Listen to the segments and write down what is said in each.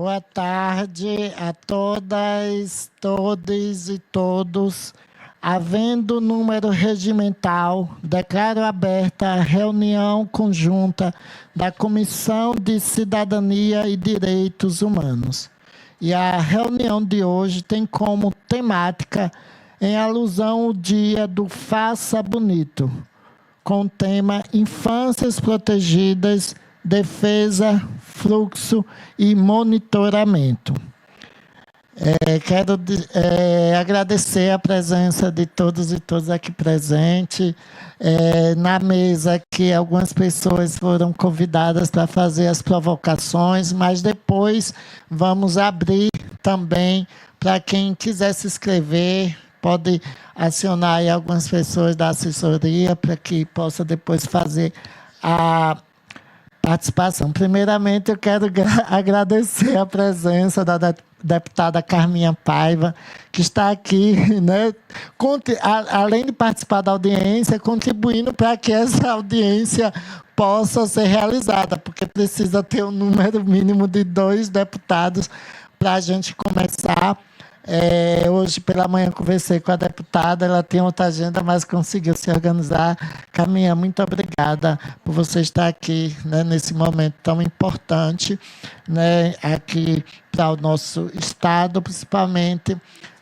Boa tarde a todas, todos e todos. Havendo número regimental, declaro aberta a reunião conjunta da Comissão de Cidadania e Direitos Humanos. E a reunião de hoje tem como temática, em alusão ao dia do Faça Bonito, com o tema Infâncias Protegidas, Defesa, Fluxo e Monitoramento. Quero agradecer a presença de todos e todas aqui presentes. Na mesa aqui, algumas pessoas foram convidadas para fazer as provocações, mas depois vamos abrir também para quem quiser se inscrever, pode acionar aí algumas pessoas da assessoria para que possa depois fazer a participação. Primeiramente, eu quero agradecer a presença da deputada Carminha Paiva, que está aqui, né, além de participar da audiência, contribuindo para que essa audiência possa ser realizada, porque precisa ter um número mínimo de 2 deputados para a gente começar. Hoje pela manhã conversei com a deputada, ela tem outra agenda, mas conseguiu se organizar. Carminha, muito obrigada por você estar aqui, né, nesse momento tão importante, né, aqui para o nosso Estado, principalmente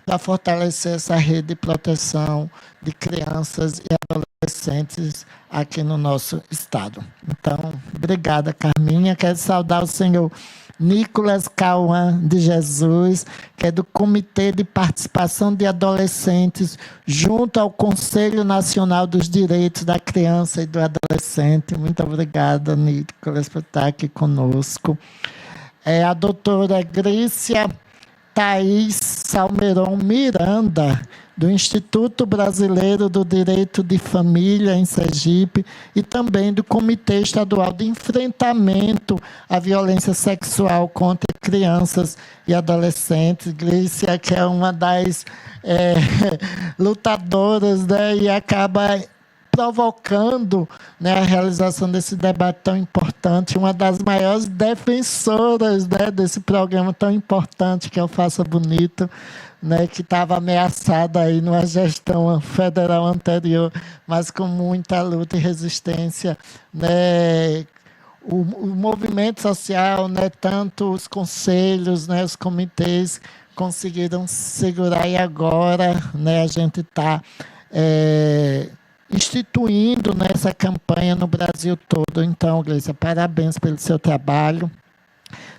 para fortalecer essa rede de proteção de crianças e adolescentes aqui no nosso Estado. Então, obrigada, Carminha. Quero saudar o senhor Nicolas Cauã de Jesus, que é do Comitê de Participação de Adolescentes, junto ao Conselho Nacional dos Direitos da Criança e do Adolescente. Muito obrigada, Nicolas, por estar aqui conosco. A doutora Grícia Thaís Salmeron Miranda, do Instituto Brasileiro do Direito de Família, em Sergipe, e também do Comitê Estadual de Enfrentamento à Violência Sexual contra Crianças e Adolescentes. Grícia, que é uma das lutadoras, né, e acaba provocando, né, a realização desse debate tão importante, uma das maiores defensoras, né, desse programa tão importante que é o Faça Bonito, né, que estava ameaçada aí numa gestão federal anterior, mas com muita luta e resistência, né, o movimento social, né, tanto os conselhos, né, os comitês conseguiram segurar, e agora, né, a gente está instituindo nessa campanha no Brasil todo. Então, Gleice, parabéns pelo seu trabalho.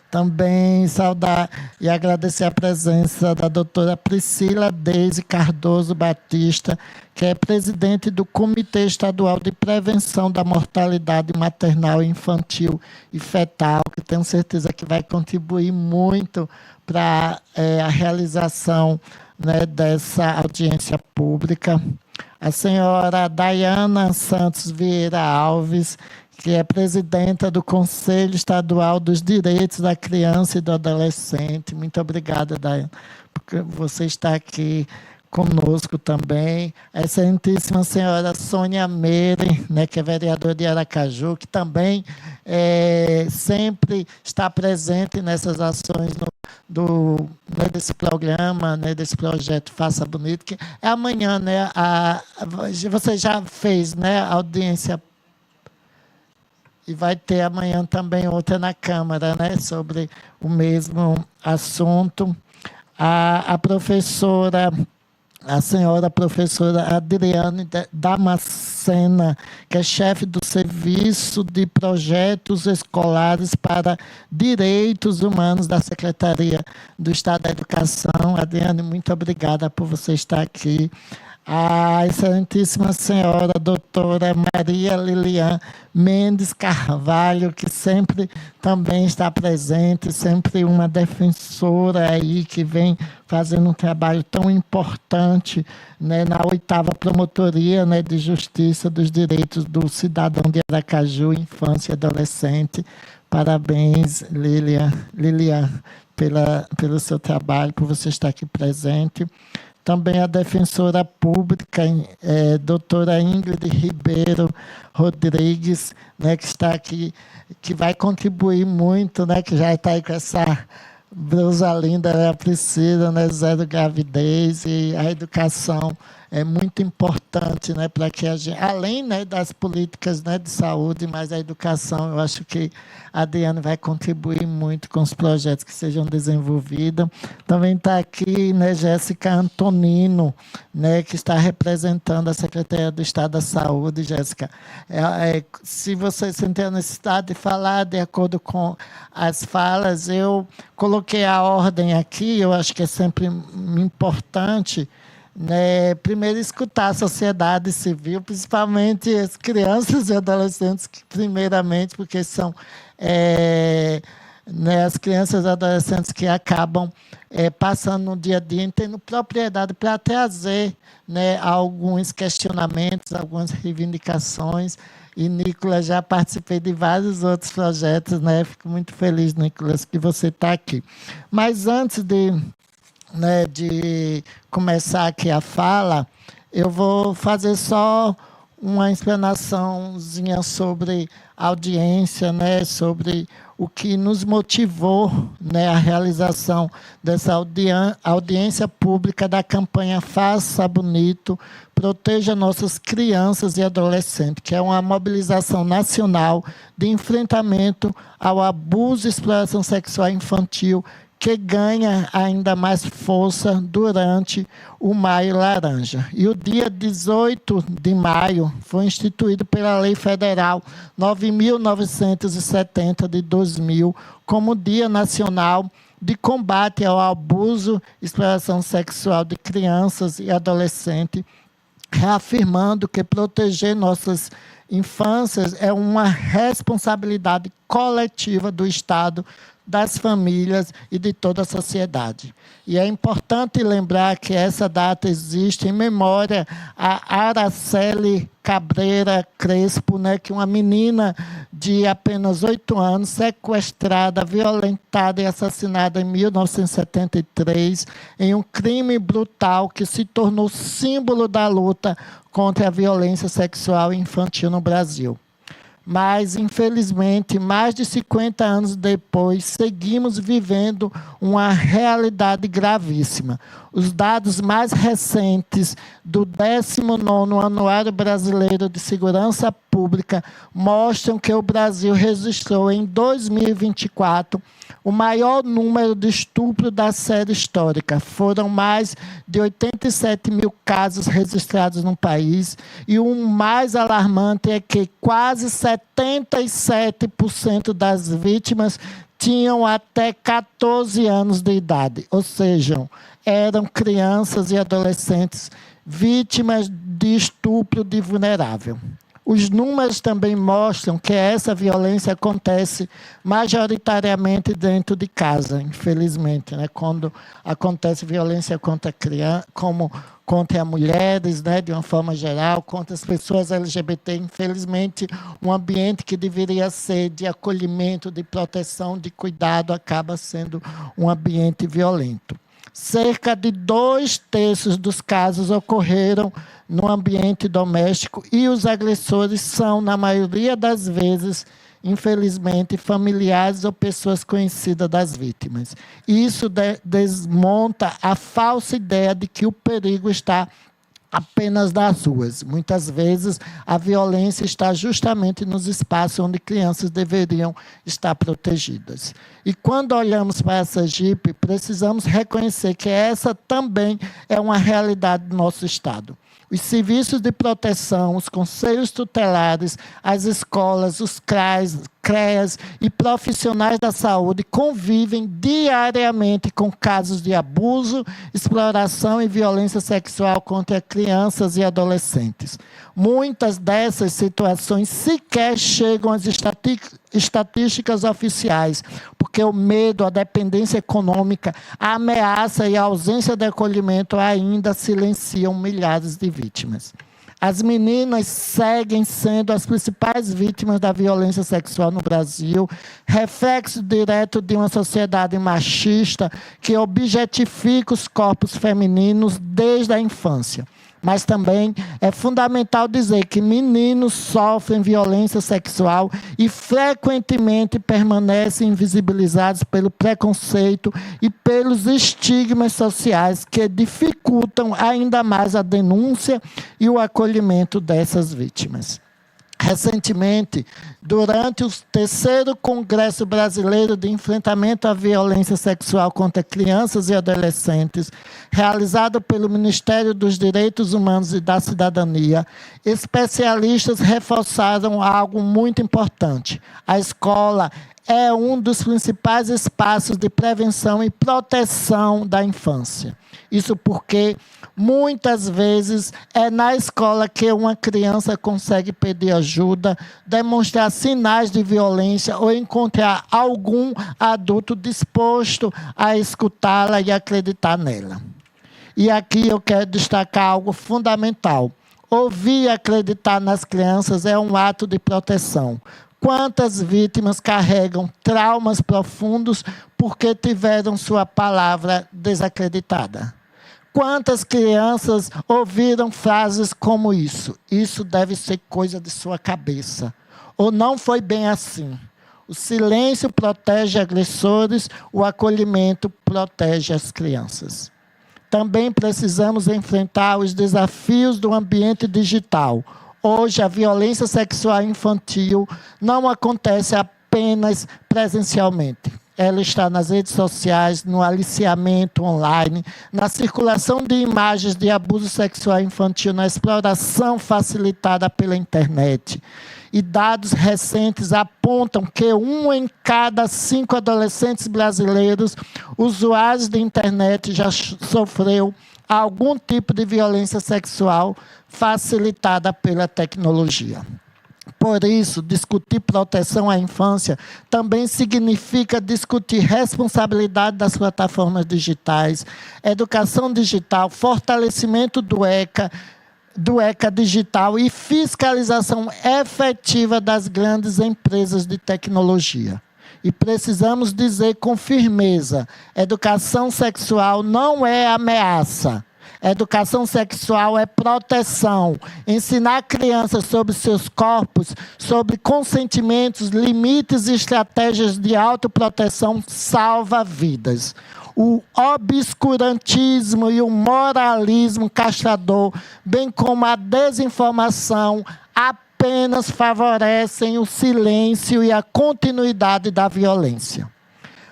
Também saudar e agradecer a presença da doutora Priscila Deise Cardoso Batista, que é presidente do Comitê Estadual de Prevenção da Mortalidade Maternal, Infantil e Fetal, que tenho certeza que vai contribuir muito para a realização, né, dessa audiência pública. A senhora Dayana Santos Vieira Alves, que é presidenta do Conselho Estadual dos Direitos da Criança e do Adolescente. Muito obrigada, Dayana, porque você está aqui conosco também. A excelentíssima senhora Sônia Meire, né, que é vereadora de Aracaju, que também sempre está presente nessas ações né, desse programa, né, desse projeto Faça Bonito, que é amanhã, né? Você já fez, né, a audiência, e vai ter amanhã também outra na Câmara, né, sobre o mesmo assunto. A professora, a senhora professora Adriane Damascena, que é chefe do Serviço de Projetos Escolares para Direitos Humanos da Secretaria do Estado da Educação. Adriane, muito obrigada por você estar aqui. A excelentíssima senhora doutora Maria Lilian Mendes Carvalho, que sempre também está presente, sempre uma defensora aí, que vem fazendo um trabalho tão importante, né, na 8ª Promotoria, né, de Justiça dos Direitos do Cidadão de Aracaju, Infância e Adolescente. Parabéns, Lilian, pelo seu trabalho, por você estar aqui presente. Também a defensora pública, doutora Ingrid Ribeiro Rodrigues, né, que está aqui, que vai contribuir muito, né, que já está aí com essa Brusa linda é a Priscila, né? Zero gravidez, e a educação é muito importante, né, para que a gente, além, né, das políticas, né, de saúde, mas a educação, eu acho que a Diane vai contribuir muito com os projetos que sejam desenvolvidos. Também está aqui, né, Jéssica Antonino, né, que está representando a Secretaria do Estado da Saúde. Jéssica, se você sentir a necessidade de falar de acordo com as falas, eu coloquei a ordem aqui, eu acho que é sempre importante, né, primeiro escutar a sociedade civil, principalmente as crianças e adolescentes, primeiramente, porque são né, as crianças e adolescentes que acabam passando no dia a dia, tendo propriedade para trazer, né, alguns questionamentos, algumas reivindicações. E, Nicolas, já participei de vários outros projetos, né? Fico muito feliz, Nicolas, que você está aqui. Mas antes de, né, de começar aqui a fala, eu vou fazer só uma explanaçãozinha sobre a audiência, né, sobre o que nos motivou, né, a realização dessa audiência pública da campanha Faça Bonito, Proteja Nossas Crianças e Adolescentes, que é uma mobilização nacional de enfrentamento ao abuso e exploração sexual infantil, que ganha ainda mais força durante o Maio Laranja. E o dia 18 de maio foi instituído pela Lei Federal 9.970 de 2000 como Dia Nacional de Combate ao Abuso e Exploração Sexual de Crianças e Adolescentes, reafirmando que proteger nossas infâncias é uma responsabilidade coletiva do Estado, das famílias e de toda a sociedade. E é importante lembrar que essa data existe em memória a Araceli Cabreira Crespo, né, que é uma menina de apenas 8 anos, sequestrada, violentada e assassinada em 1973, em um crime brutal que se tornou símbolo da luta contra a violência sexual infantil no Brasil. Mas, infelizmente, mais de 50 anos depois, seguimos vivendo uma realidade gravíssima. Os dados mais recentes do 19º Anuário Brasileiro de Segurança Pública mostram que o Brasil registrou, em 2024, o maior número de estupro da série histórica. Foram mais de 87 mil casos registrados no país, e o mais alarmante é que quase 77% das vítimas tinham até 14 anos de idade, ou seja, eram crianças e adolescentes vítimas de estupro de vulnerável. Os números também mostram que essa violência acontece majoritariamente dentro de casa, infelizmente, né? Quando acontece violência contra criança, como contra mulheres, né, de uma forma geral, contra as pessoas LGBT, infelizmente, um ambiente que deveria ser de acolhimento, de proteção, de cuidado, acaba sendo um ambiente violento. Cerca de 2/3 dos casos ocorreram no ambiente doméstico, e os agressores são, na maioria das vezes, infelizmente, familiares ou pessoas conhecidas das vítimas. Isso desmonta a falsa ideia de que o perigo está apenas nas ruas. Muitas vezes a violência está justamente nos espaços onde crianças deveriam estar protegidas. E quando olhamos para essa Sergipe, precisamos reconhecer que essa também é uma realidade do nosso Estado. Os serviços de proteção, os conselhos tutelares, as escolas, os CREAs e profissionais da saúde convivem diariamente com casos de abuso, exploração e violência sexual contra crianças e adolescentes. Muitas dessas situações sequer chegam às estatísticas oficiais, porque o medo, a dependência econômica, a ameaça e a ausência de acolhimento ainda silenciam milhares de vítimas. As meninas seguem sendo as principais vítimas da violência sexual no Brasil, reflexo direto de uma sociedade machista que objetifica os corpos femininos desde a infância. Mas também é fundamental dizer que meninos sofrem violência sexual e frequentemente permanecem invisibilizados pelo preconceito e pelos estigmas sociais que dificultam ainda mais a denúncia e o acolhimento dessas vítimas. Recentemente, durante o 3º Congresso Brasileiro de Enfrentamento à Violência Sexual contra Crianças e Adolescentes, realizado pelo Ministério dos Direitos Humanos e da Cidadania, especialistas reforçaram algo muito importante. A escola é um dos principais espaços de prevenção e proteção da infância. Isso porque, muitas vezes, é na escola que uma criança consegue pedir ajuda, demonstrar sinais de violência ou encontrar algum adulto disposto a escutá-la e acreditar nela. E aqui eu quero destacar algo fundamental. Ouvir e acreditar nas crianças é um ato de proteção. Quantas vítimas carregam traumas profundos porque tiveram sua palavra desacreditada? Quantas crianças ouviram frases como isso? Isso deve ser coisa de sua cabeça. Ou não foi bem assim. O silêncio protege agressores, o acolhimento protege as crianças. Também precisamos enfrentar os desafios do ambiente digital. Hoje, a violência sexual infantil não acontece apenas presencialmente. Ela está nas redes sociais, no aliciamento online, na circulação de imagens de abuso sexual infantil, na exploração facilitada pela internet. E dados recentes apontam que 1 em cada 5 adolescentes brasileiros usuários de internet já sofreu algum tipo de violência sexual facilitada pela tecnologia. Por isso, discutir proteção à infância também significa discutir responsabilidade das plataformas digitais, educação digital, fortalecimento do ECA digital e fiscalização efetiva das grandes empresas de tecnologia. E precisamos dizer com firmeza, educação sexual não é ameaça. Educação sexual é proteção. Ensinar crianças sobre seus corpos, sobre consentimentos, limites e estratégias de autoproteção salva vidas. O obscurantismo e o moralismo castrador, bem como a desinformação, apenas favorecem o silêncio e a continuidade da violência.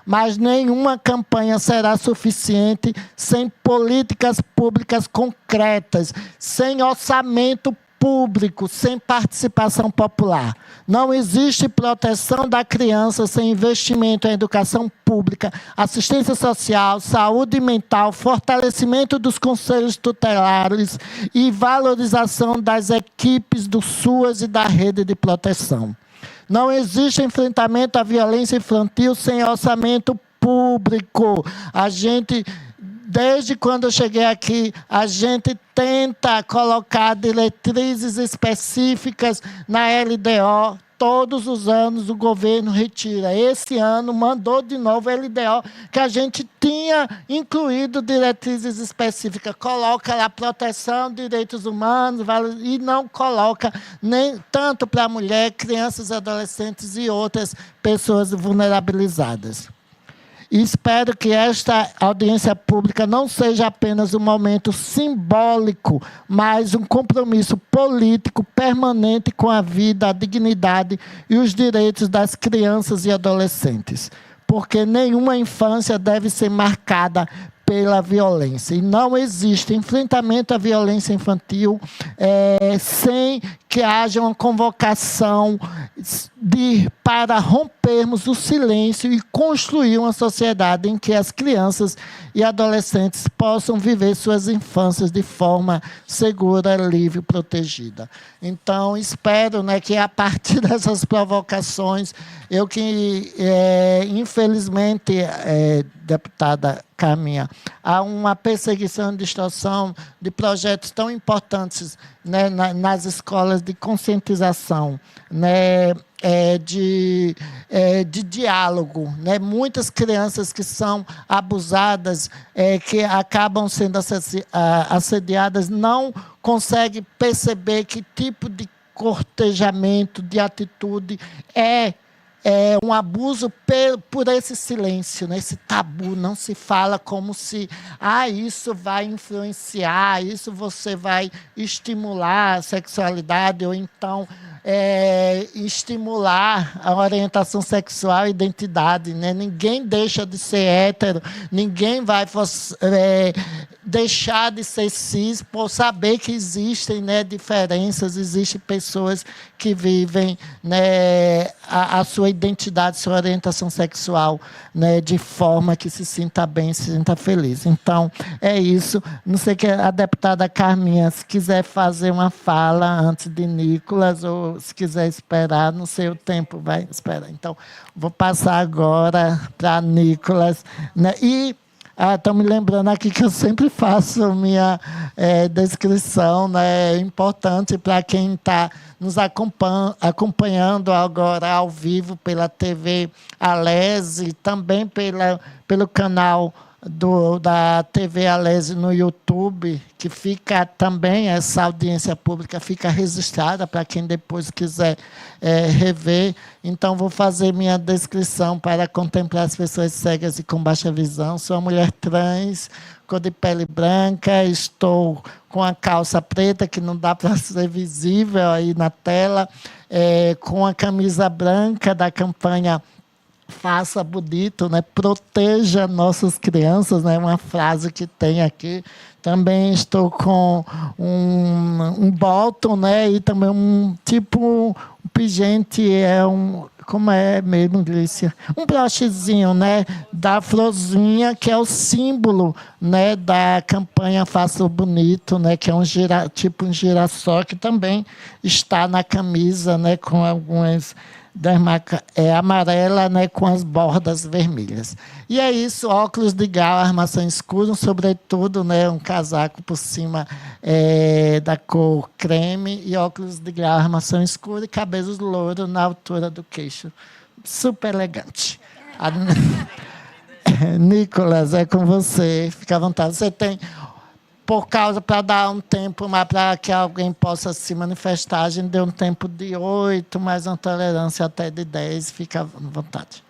Mas nenhuma campanha será suficiente sem políticas públicas concretas, sem orçamento público, sem participação popular. Não existe proteção da criança sem investimento em educação pública, assistência social, saúde mental, fortalecimento dos conselhos tutelares e valorização das equipes do SUAS e da rede de proteção. Não existe enfrentamento à violência infantil sem orçamento público. Desde quando eu cheguei aqui, a gente tenta colocar diretrizes específicas na LDO. Todos os anos o governo retira. Esse ano mandou de novo a LDO, que a gente tinha incluído diretrizes específicas. Coloca lá proteção, direitos humanos, e não coloca nem tanto para a mulher, crianças, adolescentes e outras pessoas vulnerabilizadas. E espero que esta audiência pública não seja apenas um momento simbólico, mas um compromisso político permanente com a vida, a dignidade e os direitos das crianças e adolescentes. Porque nenhuma infância deve ser marcada pela violência. E não existe enfrentamento à violência infantil sem que haja uma convocação para rompermos o silêncio e construir uma sociedade em que as crianças e adolescentes possam viver suas infâncias de forma segura, livre e protegida. Então, espero que a partir dessas provocações, infelizmente, deputada Carminha, há uma perseguição e distorção de projetos tão importantes nas escolas de conscientização, de diálogo, né? Muitas crianças que são abusadas, que acabam sendo assediadas, não conseguem perceber que tipo de cortejamento, de atitude é um abuso por esse silêncio, né? Esse tabu, não se fala como se isso vai influenciar, isso você vai estimular a sexualidade, ou então estimular a orientação sexual e identidade. Né? Ninguém deixa de ser hétero, ninguém vai deixar de ser cis por saber que existem, né, diferenças, existem pessoas que vivem, né, a sua identidade, sua orientação sexual, né, de forma que se sinta bem, se sinta feliz. Então, é isso. Não sei que a deputada Carminha, se quiser fazer uma fala antes de Nicolas, ou se quiser esperar, não sei o tempo, vai esperar. Então, vou passar agora para Nicolas. Né? E estão me lembrando aqui que eu sempre faço minha descrição, né, importante para quem está nos acompanhando agora ao vivo pela TV Alese, também pelo canal da TV Alese no YouTube, que fica também, essa audiência pública fica registrada para quem depois quiser rever. Então, vou fazer minha descrição para contemplar as pessoas cegas e com baixa visão. Sou uma mulher trans, cor de pele branca, estou com a calça preta, que não dá para ser visível aí na tela, com a camisa branca da campanha Faça Bonito, né? Proteja nossas crianças, né? Uma frase que tem aqui. Também estou com um bottom, né? E também um pingente, como é mesmo, Glícia? Um brochezinho, né? Da florzinha, que é o símbolo, né, da campanha Faça Bonito, né? Que é um girassol, que também está na camisa, né? Com algumas amarela, né, com as bordas vermelhas. E é isso, óculos de grau, armação escura, sobretudo, né, um casaco por cima da cor creme, e óculos de grau, armação escura, e cabelos louros na altura do queixo. Super elegante. Nicolas, é com você, fica à vontade. Você tem, para dar um tempo, mas para que alguém possa se manifestar, a gente deu um tempo de 8, mais uma tolerância até de 10, fica à vontade.